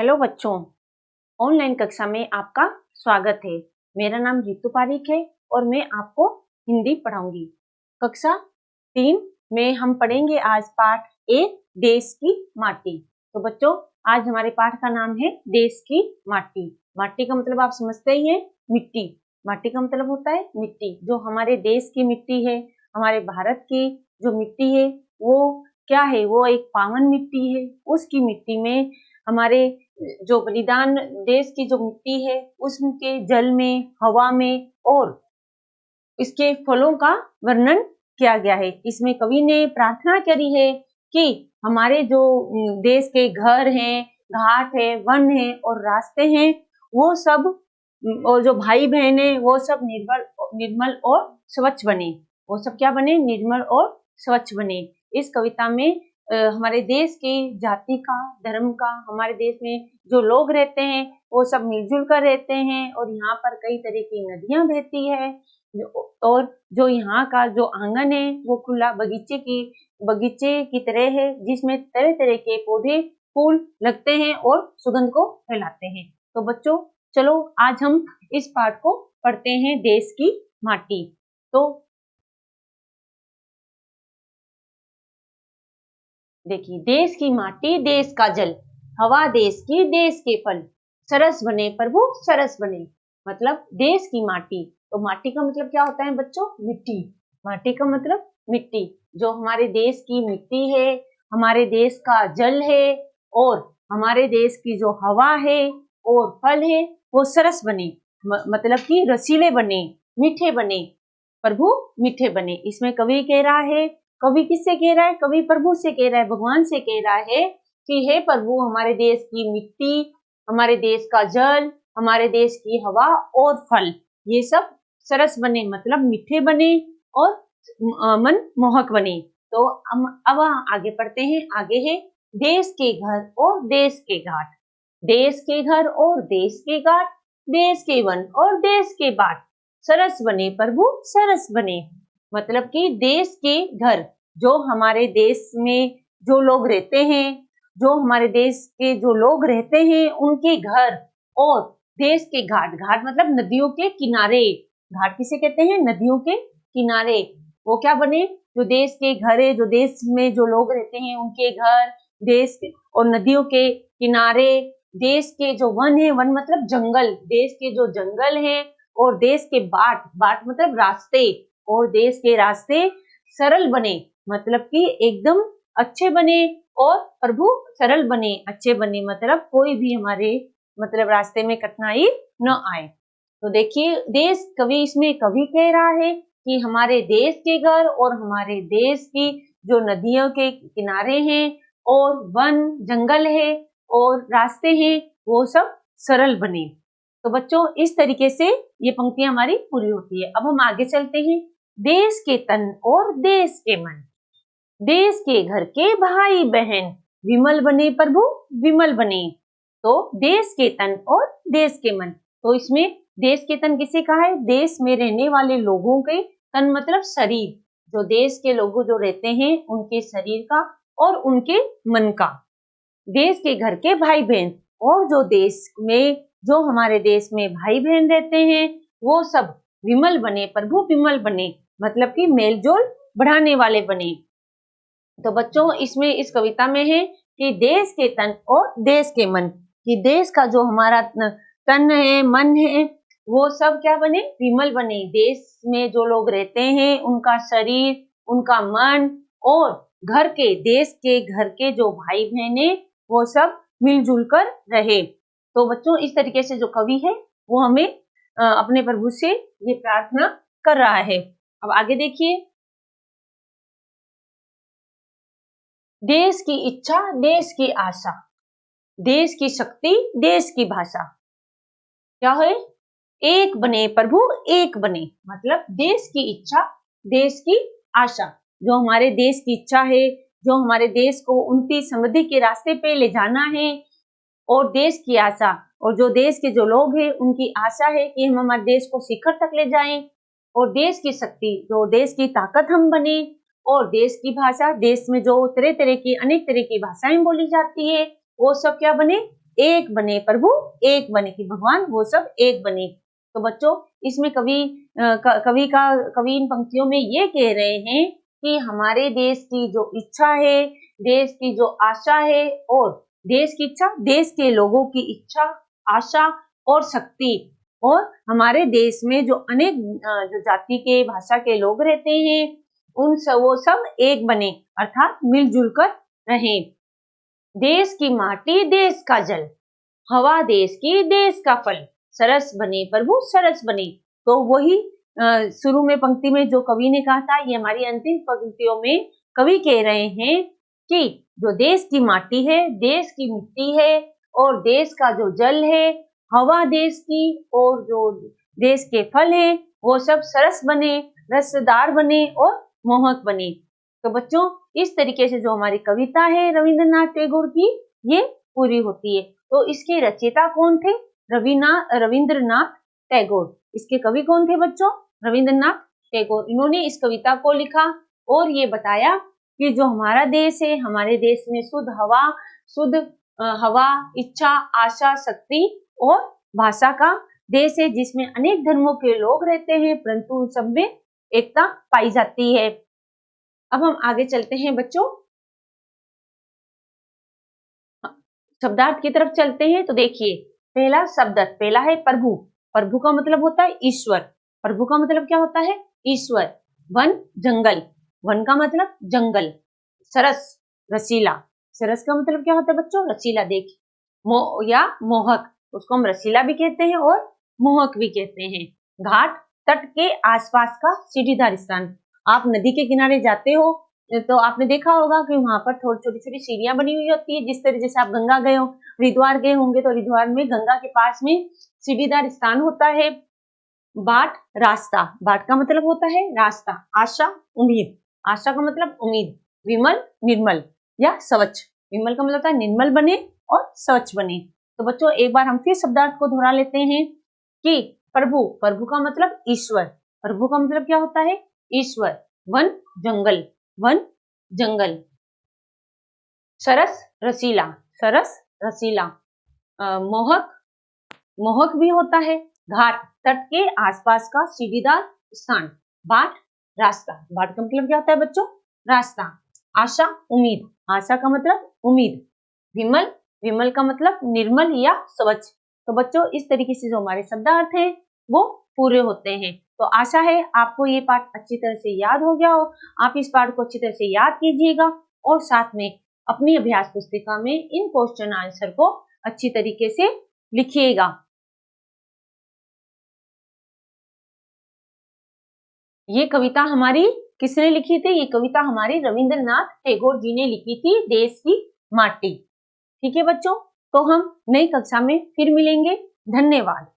Hello बच्चों, online कक्षा में आपका स्वागत है। मेरा नाम रितु पारिक है और मैं आपको हिंदी पढ़ाऊंगी। कक्षा 3 में हम पढ़ेंगे आज पाठ 1 देश की माटी। तो बच्चों, आज हमारे पाठ का नाम है देश की माटी। माटी का मतलब आप समझते ही हैं, मिट्टी। माटी का मतलब होता है मिट्टी। जो हमारे देश की मिट्टी है, हमारे भारत की जो मिट्टी है वो क्या है? वो एक पावन मिट्टी है। उसकी मिट्टी में हमारे जो बलिदान देश की जो मिट्टी है उसके जल में, हवा में और इसके फलों का वर्णन किया गया है। इसमें कवि ने प्रार्थना करी है कि हमारे जो देश के घर हैं, घाट है, वन है और रास्ते हैं, वो सब और जो भाई बहन है वो सब निर्मल और स्वच्छ बने। वो सब क्या बने? निर्मल और स्वच्छ बने। इस कविता में हमारे देश की जाति का, धर्म का, हमारे देश में जो लोग रहते हैं वो सब मिलजुल कर रहते हैं और यहाँ पर कई तरह की नदियां बहती है और जो यहाँ का जो आंगन है वो खुला बगीचे की तरह है, जिसमें तरह तरह के पौधे फूल लगते हैं और सुगंध को फैलाते हैं। तो बच्चों, चलो आज हम इस पाठ को पढ़ते हैं, देश की माटी। तो देखिए, देश की माटी, देश का जल, हवा देश की, देश के फल, सरस बने प्रभु सरस बने। मतलब देश की माटी। तो माटी का मतलब क्या होता है बच्चों? मिट्टी। माटी का मतलब मिट्टी। जो हमारे देश की मिट्टी है, हमारे देश का जल है और हमारे देश की जो हवा है और फल है वो सरस बने, मतलब कि रसीले बने, मीठे बने, प्रभु मीठे बने। इसमें कवि कह रहा है, कवि किससे कह रहा है? कवि प्रभु से कह रहा है, भगवान से कह रहा है कि हे प्रभु, हमारे देश की मिट्टी, हमारे देश का जल, हमारे देश की हवा और फल, ये सब सरस बने, मतलब मीठे बने और मन मोहक बने। तो अब आगे पढ़ते हैं। आगे है देश के घर और देश के घाट, देश के घर और देश के घाट, देश के वन और देश के बाट, सरस बने प्रभु सरस बने। मतलब कि देश के घर, जो हमारे देश में जो लोग रहते हैं, जो हमारे देश के जो लोग रहते हैं उनके घर, और देश के घाट, घाट मतलब नदियों के किनारे। घाट किसे कहते हैं? नदियों के किनारे। वो क्या बने? जो देश के घर है, जो देश में जो लोग रहते हैं उनके घर, देश और नदियों के किनारे, देश के जो वन है, वन मतलब जंगल, देश के जो जंगल है, और देश के बाट, बाट मतलब रास्ते, और देश के रास्ते सरल बने, मतलब कि एकदम अच्छे बने, और प्रभु सरल बने, अच्छे बने, मतलब कोई भी हमारे मतलब रास्ते में कठिनाई न आए। तो देखिए, देश कवि, इसमें कवि कह रहा है कि हमारे देश के घर और हमारे देश की जो नदियों के किनारे हैं और वन जंगल है और रास्ते हैं, वो सब सरल बने। तो बच्चों, इस तरीके से ये पंक्तियां हमारी पूरी होती है। अब हम आगे चलते हैं। देश के तन और देश के मन, देश के घर के भाई बहन, विमल बने प्रभु विमल बने। तो देश के तन और देश के मन, तो इसमें देश के तन किसे कहा है? देश में रहने वाले लोगों के तन मतलब शरीर, जो देश के लोग जो रहते हैं उनके शरीर का और उनके मन का। देश के घर के भाई बहन, और जो देश में, जो हमारे देश में भाई बहन रहते हैं वो सब विमल बने प्रभु विमल बने, मतलब कि मेलजोल बढ़ाने वाले बने। तो बच्चों, इसमें इस कविता में है कि देश के तन और देश के मन, कि देश का जो हमारा तन है, मन है, वो सब क्या बने? विमल बने। देश में जो लोग रहते हैं उनका शरीर, उनका मन, और घर के, देश के घर के जो भाई बहन है वो सब मिलजुल कर रहे। तो बच्चों, इस तरीके से जो कवि है वो हमें अपने प्रभु से ये प्रार्थना कर रहा है। अब आगे देखिए, देश की इच्छा देश की आशा, देश की शक्ति देश की भाषा, क्या है? एक बने प्रभु एक बने, मतलब देश की इच्छा देश की आशा। जो हमारे देश की इच्छा है, जो हमारे देश को उन्नति समृद्धि के रास्ते पे ले जाना है, और देश की आशा, और जो देश के जो लोग हैं उनकी आशा है कि हम हमारे देश को शिखर तक ले जाएं, और देश की शक्ति, जो देश की ताकत हम बने, और देश की भाषा, देश में जो तरह तरह की, अनेक तरह की भाषाएं बोली जाती है वो सब क्या बने? एक बने प्रभु एक बने, कि भगवान वो सब एक बने। तो बच्चों इसमें कवि इन पंक्तियों में ये कह रहे हैं कि हमारे देश की जो इच्छा है, देश की जो आशा है, और देश की इच्छा, देश के लोगों की इच्छा, आशा और शक्ति, और हमारे देश में जो अनेक जो जाति के, भाषा के लोग रहते हैं, वो सब एक बने, अर्थात मिलजुल कर रहें। देश की माटी देश का जल, हवा देश की देश का फल, सरस बने प्रभु सरस बने। तो वही शुरू में पंक्ति में जो कवि ने कहा था, ये हमारी अंतिम पंक्तियों में कवि कह रहे हैं कि जो देश की माटी है, देश की मिट्टी है, और देश का जो जल है, हवा देश की, और जो देश के फल है, वो सब सरस बने, रसदार बने और मोहक बने। तो बच्चों इस तरीके से जो हमारी कविता है रविंद्रनाथ टैगोर की, ये पूरी होती है। तो इसके रचयिता कौन थे? रविंद्रनाथ टैगोर। इसके कवि कौन थे बच्चों? रविंद्रनाथ टैगोर। इन्होंने इस कविता को लिखा और ये बताया कि जो हमारा देश है, हमारे देश में शुद्ध हवा, इच्छा, आशा, शक्ति और भाषा का देश है, जिसमें अनेक धर्मों के लोग रहते हैं, परंतु उन सब में एकता पाई जाती है। अब हम आगे चलते हैं बच्चों, शब्दार्थ की तरफ चलते हैं। तो देखिए पहला शब्दार्थ, पहला है प्रभु। प्रभु का मतलब होता है ईश्वर। प्रभु का मतलब क्या होता है? ईश्वर। वन जंगल, वन का मतलब जंगल। सरस रसीला, सरस का मतलब क्या होता है बच्चों? रसीला। देखिए या मोहक, उसको हम रसीला भी कहते हैं और मोहक भी कहते हैं। घाट, तट के आसपास का सीढ़ीदार स्थान। आप नदी के किनारे जाते हो तो आपने देखा होगा कि वहां पर थोड़ी छोटी छोटी सीढ़ियां बनी हुई होती है। जिस तरह जैसे आप गंगा गए हो, हरिद्वार गए होंगे, तो हरिद्वार में गंगा के पास में सीढ़ीदार स्थान होता है। बाट, रास्ता। बाट का मतलब होता है रास्ता। आशा, उम्मीद। आशा का मतलब उम्मीद। विमल, निर्मल या स्वच्छ। विमल का मतलब होता है निर्मल बने और स्वच्छ बने। तो बच्चों एक बार हम फिर शब्दार्थ को दोहरा लेते हैं कि प्रभु, प्रभु का मतलब ईश्वर। प्रभु का मतलब क्या होता है? ईश्वर। वन जंगल, वन जंगल। सरस रसीला, सरस रसीला। मोहक, मोहक भी होता है। घाट, तट के आसपास का सीढ़ीदार स्थान। बाट, रास्ता। बाट का मतलब क्या होता है बच्चों? रास्ता। आशा, उम्मीद। आशा का मतलब उम्मीद। विमल, विमल का मतलब निर्मल या स्वच्छ। तो बच्चों इस तरीके से जो हमारे शब्दार्थ हैं वो पूरे होते हैं। तो आशा है आपको ये पाठ अच्छी तरह से याद हो गया हो। आप इस पाठ को अच्छी तरह से याद कीजिएगा और साथ में अपनी अभ्यास पुस्तिका में इन क्वेश्चन आंसर को अच्छी तरीके से लिखिएगा। ये कविता हमारी किसने लिखी थी? ये कविता हमारी रविंद्रनाथ टैगोर जी ने लिखी थी, देश की माटी। ठीक है बच्चों, तो हम नई कक्षा में फिर मिलेंगे। धन्यवाद।